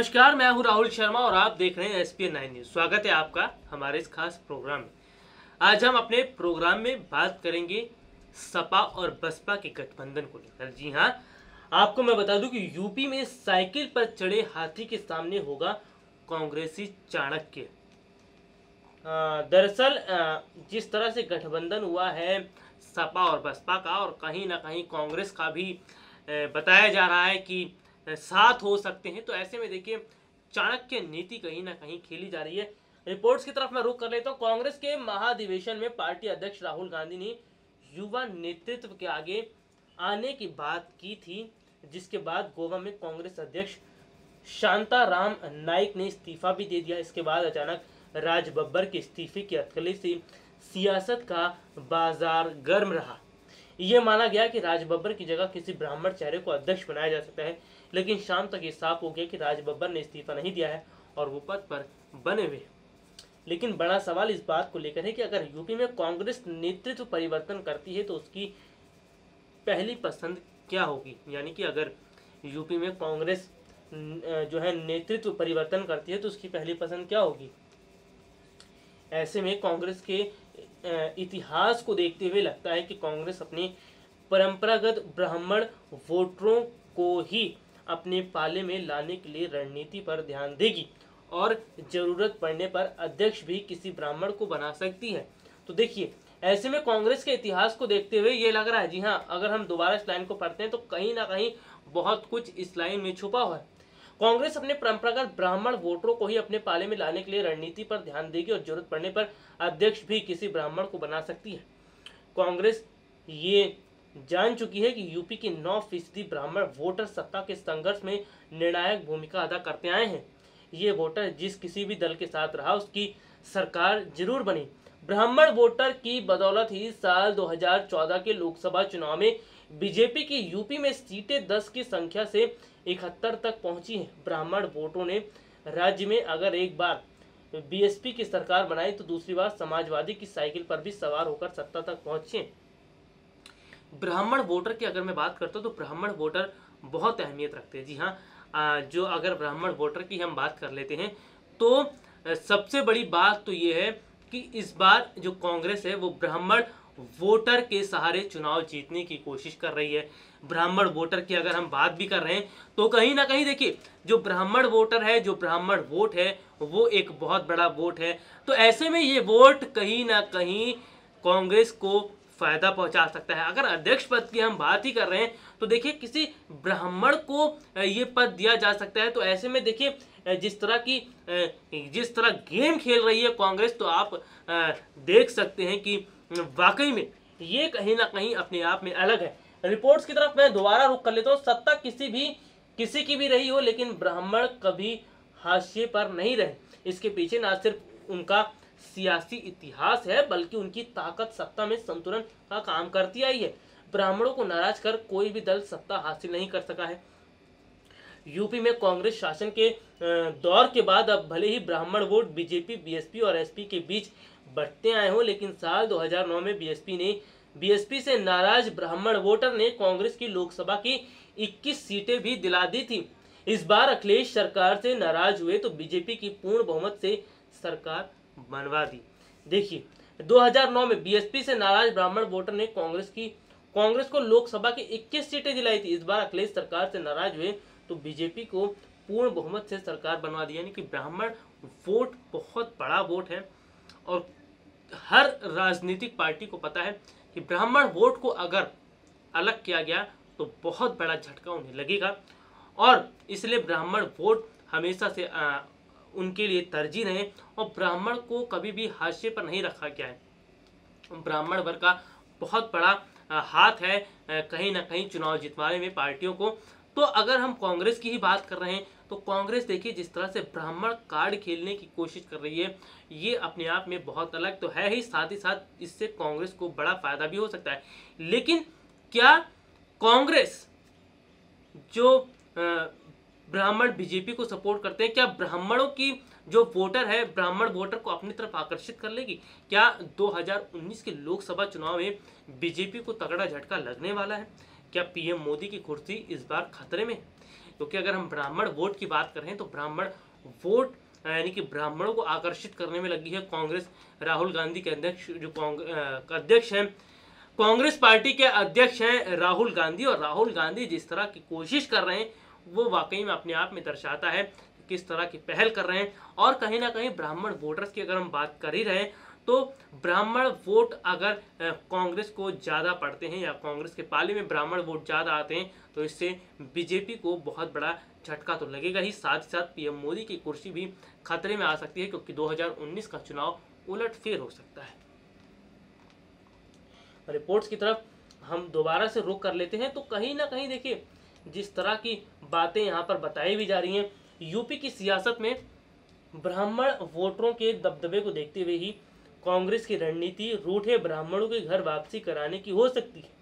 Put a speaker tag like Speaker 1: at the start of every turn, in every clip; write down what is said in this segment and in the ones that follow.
Speaker 1: नमस्कार, मैं हूं राहुल शर्मा और आप देख रहे हैं एसपीएन 9 न्यूज। स्वागत है आपका हमारे इस खास प्रोग्राम में। आज हम अपने प्रोग्राम में बात करेंगे सपा और बसपा के गठबंधन को लेकर। जी हां, आपको मैं बता दूं कि यूपी में साइकिल पर चढ़े हाथी के सामने होगा कांग्रेसी चाणक्य। दरअसल जिस तरह से गठबंधन हुआ है सपा और बसपा का, और कहीं ना कहीं कांग्रेस का भी बताया जा रहा है कि साथ हो सकते हैं, तो ऐसे में देखिए चाणक्य नीति कहीं ना कहीं खेली जा रही है। रिपोर्ट्स की तरफ मैं रुख कर लेता हूँ। कांग्रेस के महाधिवेशन में पार्टी अध्यक्ष राहुल गांधी ने युवा नेतृत्व के आगे आने की बात की थी, जिसके बाद गोवा में कांग्रेस अध्यक्ष शांताराम नाइक ने इस्तीफा भी दे दिया। इसके बाद अचानक राज बब्बर के इस्तीफे की अटकलें से सियासत का बाजार गर्म रहा। यह माना गया कि राज बब्बर की जगह किसी ब्राह्मण चेहरे को अध्यक्ष बनाया जा सकता है, लेकिन शाम तक ये साफ हो गया कि राज बब्बर ने इस्तीफा नहीं दिया है और वो पद पर बने हुए। लेकिन बड़ा सवाल इस बात को लेकर है कि अगर यूपी में कांग्रेस नेतृत्व परिवर्तन करती है तो उसकी पहली पसंद क्या होगी। यानी कि अगर यूपी में कांग्रेस जो है नेतृत्व परिवर्तन करती है तो उसकी पहली पसंद क्या होगी। ऐसे में कांग्रेस के इतिहास को देखते हुए लगता है कि कांग्रेस अपने परंपरागत ब्राह्मण वोटरों को ही अपने पाले में लाने के लिए रणनीति पर ध्यान देगी और जरूरत पड़ने पर अध्यक्ष भी किसी ब्राह्मण को बना सकती है। तो देखिए, ऐसे में कांग्रेस के इतिहास को देखते हुए ये लग रहा है, जी हाँ, अगर हम दोबारा इस लाइन को पढ़ते हैं तो कहीं ना कहीं बहुत कुछ इस लाइन में छुपा हुआ है। कांग्रेस अपने परंपरागत ब्राह्मण वोटरों को ही अपने पाले में लाने के लिए रणनीति पर ध्यान देगी और जरूरत पड़ने पर अध्यक्ष भी किसी ब्राह्मण को बना सकती है। कांग्रेस ये जान चुकी है कि यूपी के 9% ब्राह्मण वोटर सत्ता के संघर्ष में निर्णायक भूमिका अदा करते आए हैं। ये वोटर जिस किसी भी दल के साथ रहा उसकी सरकार जरूर बनी। ब्राह्मण वोटर की बदौलत ही साल 2014 के लोकसभा चुनाव में बीजेपी की यूपी में सीटें 10 की संख्या से 71 तक पहुंची हैं। ब्राह्मण वोटों ने राज्य में अगर एक बार बीएसपी की सरकार बनाई तो दूसरी बार समाजवादी की साइकिल पर भी सवार होकर सत्ता तक पहुंचे। ब्राह्मण वोटर की अगर मैं बात करता हूँ तो ब्राह्मण वोटर बहुत अहमियत रखते हैं। जी हाँ, जो अगर ब्राह्मण वोटर की हम बात कर लेते हैं तो सबसे बड़ी बात तो ये है कि इस बार जो कांग्रेस है वो ब्राह्मण वोटर के सहारे चुनाव जीतने की कोशिश कर रही है। ब्राह्मण वोटर की अगर हम बात भी कर रहे हैं तो कहीं ना कहीं देखिए, जो ब्राह्मण वोटर है, जो ब्राह्मण वोट है, वो एक बहुत बड़ा वोट है। तो ऐसे में ये वोट कहीं ना कहीं कांग्रेस को फायदा पहुंचा सकता है। अगर अध्यक्ष पद की हम बात ही कर रहे हैं तो देखिए, किसी ब्राह्मण को ये पद दिया जा सकता है। तो ऐसे में देखिए, जिस तरह गेम खेल रही है कांग्रेस, तो आप देख सकते हैं कि वाकई में ये कहीं ना कहीं अपने आप में अलग है। रिपोर्ट्स की तरफ मैं दोबारा रुख कर लेता हूँ। सत्ता किसी की भी रही हो, लेकिन ब्राह्मण कभी हाशिए पर नहीं रहे। इसके पीछे ना सिर्फ उनका सियासी इतिहास है, बल्कि उनकी ताकत सत्ता में संतुलन का काम करती आई है। ब्राह्मणों को नाराज कर कोई भी दल सत्ता हासिल नहीं कर सका है। यूपी में कांग्रेस शासन के दौर के बाद अब भले ही ब्राह्मण वोट बीजेपी, बीएसपी और एसपी के बीच बढ़ते आए हों, लेकिन साल 2009 में बीएसपी से नाराज ब्राह्मण वोटर ने कांग्रेस की लोकसभा की 21 सीटें भी दिला दी थी। इस बार अखिलेश सरकार से नाराज हुए तो बीजेपी की पूर्ण बहुमत से सरकार बनवा दी। देखिए, 2009 में बीएसपी से नाराज ब्राह्मण वोटर ने कांग्रेस को लोकसभा की 21 सीटें दिलाई थी। इस बार अखिलेश सरकार से नाराज हुए तो बीजेपी को पूर्ण बहुमत से सरकार बनवा दी। यानी कि ब्राह्मण वोट बहुत बड़ा वोट है और हर राजनीतिक पार्टी को पता है कि ब्राह्मण वोट को अगर अलग किया गया तो बहुत बड़ा झटका उन्हें लगेगा, और इसलिए ब्राह्मण वोट हमेशा से उनके लिए तरजीह रहे और ब्राह्मण को कभी भी हाशिए पर नहीं रखा गया है। ब्राह्मण वर्ग का बहुत बड़ा हाथ है कहीं ना कहीं चुनाव जितवाने में पार्टियों को। तो अगर हम कांग्रेस की ही बात कर रहे हैं तो कांग्रेस देखिए, जिस तरह से ब्राह्मण कार्ड खेलने की कोशिश कर रही है, ये अपने आप में बहुत अलग तो है ही, साथ ही साथ इससे कांग्रेस को बड़ा फायदा भी हो सकता है। लेकिन क्या कांग्रेस जो ब्राह्मण बीजेपी को सपोर्ट करते हैं, क्या ब्राह्मणों की जो वोटर है, ब्राह्मण वोटर को अपनी तरफ आकर्षित कर लेगी? क्या 2019 के लोकसभा चुनाव में बीजेपी को तगड़ा झटका लगने वाला है? क्या पीएम मोदी की कुर्सी इस बार खतरे में? क्योंकि अगर हम ब्राह्मण वोट की बात करें तो ब्राह्मण वोट यानी कि ब्राह्मणों को आकर्षित करने में लगी है कांग्रेस। राहुल गांधी के अध्यक्ष जो अध्यक्ष हैं, कांग्रेस पार्टी के अध्यक्ष हैं राहुल गांधी, और राहुल गांधी जिस तरह की कोशिश कर रहे हैं वो वाकई में अपने आप में दर्शाता है किस तरह की पहल कर रहे हैं। और कहीं ना कहीं ब्राह्मण वोटर्स की अगर हम बात कर ही रहे हैं तो ब्राह्मण वोट अगर कांग्रेस को ज़्यादा पड़ते हैं या कांग्रेस के पाले में ब्राह्मण वोट ज़्यादा आते हैं तो इससे बीजेपी को बहुत बड़ा झटका तो लगेगा ही, साथ ही साथ पीएम मोदी की कुर्सी भी खतरे में आ सकती है, क्योंकि 2019 का चुनाव उलटफेर हो सकता है। रिपोर्ट्स की तरफ हम दोबारा से रुख कर लेते हैं तो कहीं ना कहीं देखिए जिस तरह की बातें यहाँ पर बताई भी जा रही हैं, यूपी की सियासत में ब्राह्मण वोटरों के दबदबे को देखते हुए ही कांग्रेस की रणनीति रूठे ब्राह्मणों के घर वापसी कराने की हो सकती है।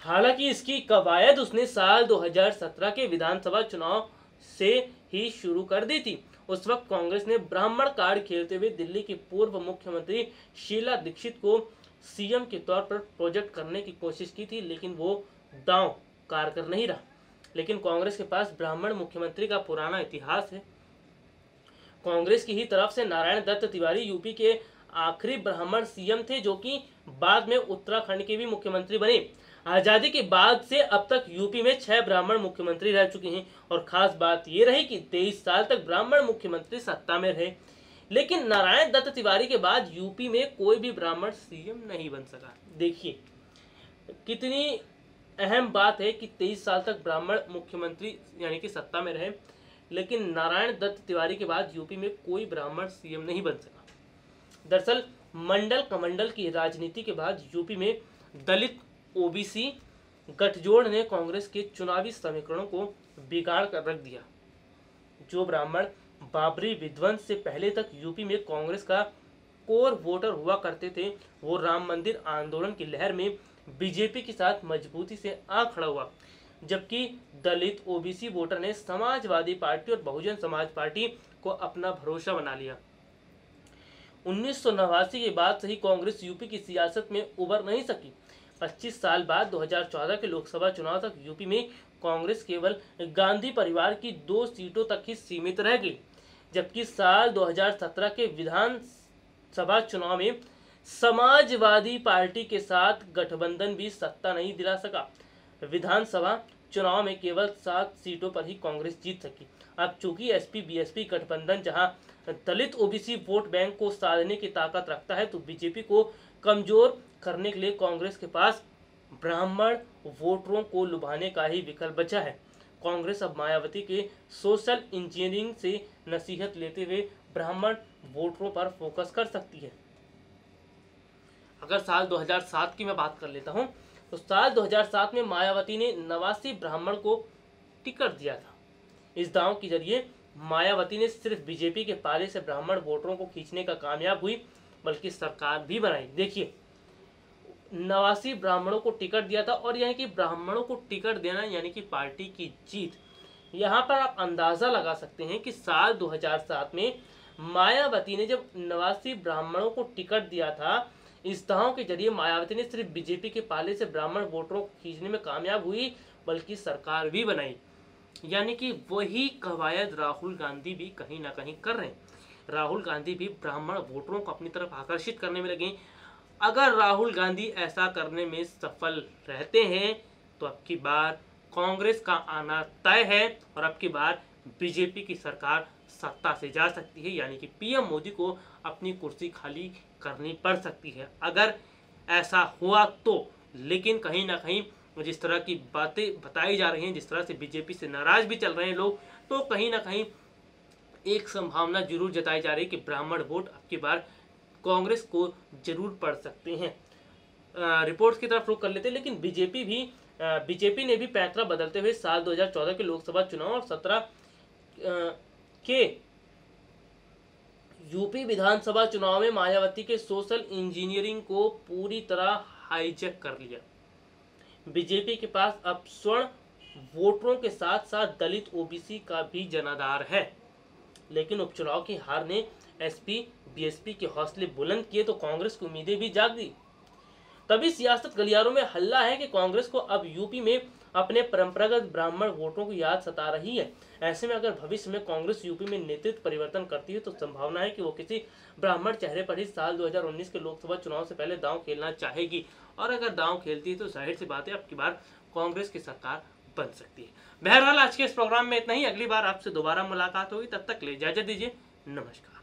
Speaker 1: हालांकि इसकी कवायद उसने साल 2017 के विधानसभा चुनाव से ही शुरू कर दी थी। उस वक्त कांग्रेस ने ब्राह्मण कार्ड खेलते हुए दिल्ली की पूर्व मुख्यमंत्री शीला दीक्षित को सीएम के तौर पर प्रोजेक्ट करने की कोशिश की थी, लेकिन वो दांव कारगर नहीं रहा। लेकिन कांग्रेस के पास ब्राह्मण मुख्यमंत्री का पुराना इतिहास है। कांग्रेस की ही तरफ से नारायण दत्त तिवारी यूपी के आखिरी ब्राह्मण सीएम थे, जो कि बाद में उत्तराखंड के भी मुख्यमंत्री बने। आजादी के बाद से अब तक यूपी में 6 ब्राह्मण मुख्यमंत्री रह चुके हैं, और खास बात यह रही कि 23 साल तक ब्राह्मण मुख्यमंत्री सत्ता में रहे। लेकिन नारायण दत्त तिवारी के बाद यूपी में कोई भी ब्राह्मण सीएम नहीं बन सका। देखिए कितनी अहम बात है कि 23 साल तक ब्राह्मण मुख्यमंत्री यानी कि सत्ता में रहे, लेकिन नारायण दत्त तिवारी के बाद यूपी में कोई ब्राह्मण सीएम नहीं बन सका। दरअसल मंडल कमंडल की राजनीति के बाद यूपी में दलित ओबीसी गठजोड़ ने कांग्रेस के चुनावी समीकरणों को बिगाड़ कर रख दिया। जो ब्राह्मण बाबरी विध्वंस से पहले तक यूपी में कांग्रेस का कोर वोटर हुआ करते थे, वो राम मंदिर आंदोलन की लहर में बीजेपी के साथ मजबूती से आ खड़ा हुआ, जबकि दलित ओबीसी वोटर ने समाजवादी पार्टी और बहुजन समाज पार्टी को अपना भरोसा बना लिया। 1989 के बाद से ही कांग्रेस यूपी की सियासत में उभर नहीं सकी। 25 साल बाद 2014 के लोकसभा चुनाव तक यूपी में कांग्रेस केवल गांधी परिवार की 2 सीटों तक ही सीमित रह गई, जबकि साल 2017 के विधानसभा चुनाव में समाजवादी पार्टी के साथ गठबंधन भी सत्ता नहीं दिला सका। विधानसभा चुनाव में केवल 7 सीटों पर ही कांग्रेस जीत सकी। अब चूंकि एसपी बीएसपी गठबंधन जहां दलित ओबीसी वोट बैंक को साधने की ताकत रखता है, तो बीजेपी को कमजोर करने के लिए कांग्रेस के पास ब्राह्मण वोटरों को लुभाने का ही विकल्प बचा है। कांग्रेस अब मायावती के सोशल इंजीनियरिंग से नसीहत लेते हुए ब्राह्मण वोटरों पर फोकस कर सकती है। अगर साल 2007 की मैं बात कर लेता हूं, तो साल 2007 में मायावती ने 89 ब्राह्मण को टिकट दिया था। इस दांव के जरिए मायावती ने सिर्फ बीजेपी के पाले से ब्राह्मण वोटरों को खींचने का कामयाब हुई, बल्कि सरकार भी बनाई। देखिए 89 ब्राह्मणों को टिकट दिया था, और यह कि ब्राह्मणों को टिकट देना यानी कि पार्टी की जीत। यहाँ पर आप अंदाजा लगा सकते हैं कि साल 2007 में मायावती ने जब 89 ब्राह्मणों को टिकट दिया था, इस दांव के जरिए मायावती ने सिर्फ बीजेपी के पाले से ब्राह्मण वोटरों को खींचने में कामयाब हुई, बल्कि सरकार भी बनाई। यानी कि वही कवायद राहुल गांधी भी कहीं ना कहीं कर रहे हैं। राहुल गांधी भी ब्राह्मण वोटरों को अपनी तरफ आकर्षित करने में लगे। अगर राहुल गांधी ऐसा करने में सफल रहते हैं तो अब की बार कांग्रेस का आना तय है, और अब की बार बीजेपी की सरकार सत्ता से जा सकती है, यानी कि पीएम मोदी को अपनी कुर्सी खाली करनी पड़ सकती है अगर ऐसा हुआ तो। लेकिन कहीं ना कहीं जिस तरह की बातें बताई जा रही हैं, जिस तरह से बीजेपी से नाराज भी चल रहे हैं लोग, तो कहीं ना कहीं एक संभावना जरूर जताई जा रही है कि ब्राह्मण वोट अब की बार कांग्रेस को जरूर पड़ सकते हैं। रिपोर्ट्स की तरफ रुख कर लेते हैं। लेकिन बीजेपी ने भी पैंतरा बदलते हुए साल 2014 के लोकसभा चुनाव और 17 के यूपी विधानसभा चुनाव में मायावती के सोशल इंजीनियरिंग को पूरी तरह हाईजैक कर लिया। बीजेपी के पास अब स्वर्ण वोटरों के साथ साथ दलित ओबीसी का भी जनाधार है। लेकिन उपचुनाव की हार ने एसपी बीएसपी के हौसले बुलंद किए, तो कांग्रेस की उम्मीदें भी जाग दी। तभी सियासत गलियारों में हल्ला है कि कांग्रेस को अब यूपी में अपने परंपरागत ब्राह्मण वोटों की याद सता रही है। ऐसे में अगर भविष्य में कांग्रेस यूपी में नेतृत्व परिवर्तन करती है तो संभावना है कि वो किसी ब्राह्मण चेहरे पर ही साल 2019 के लोकसभा चुनाव से पहले दांव खेलना चाहेगी, और अगर दांव खेलती है तो जाहिर सी बात है अब की बार कांग्रेस की सरकार बन सकती है। बहरहाल आज के इस प्रोग्राम में इतना ही, अगली बार आपसे दोबारा मुलाकात होगी, तब तक ले इजाजत दीजिए, नमस्कार।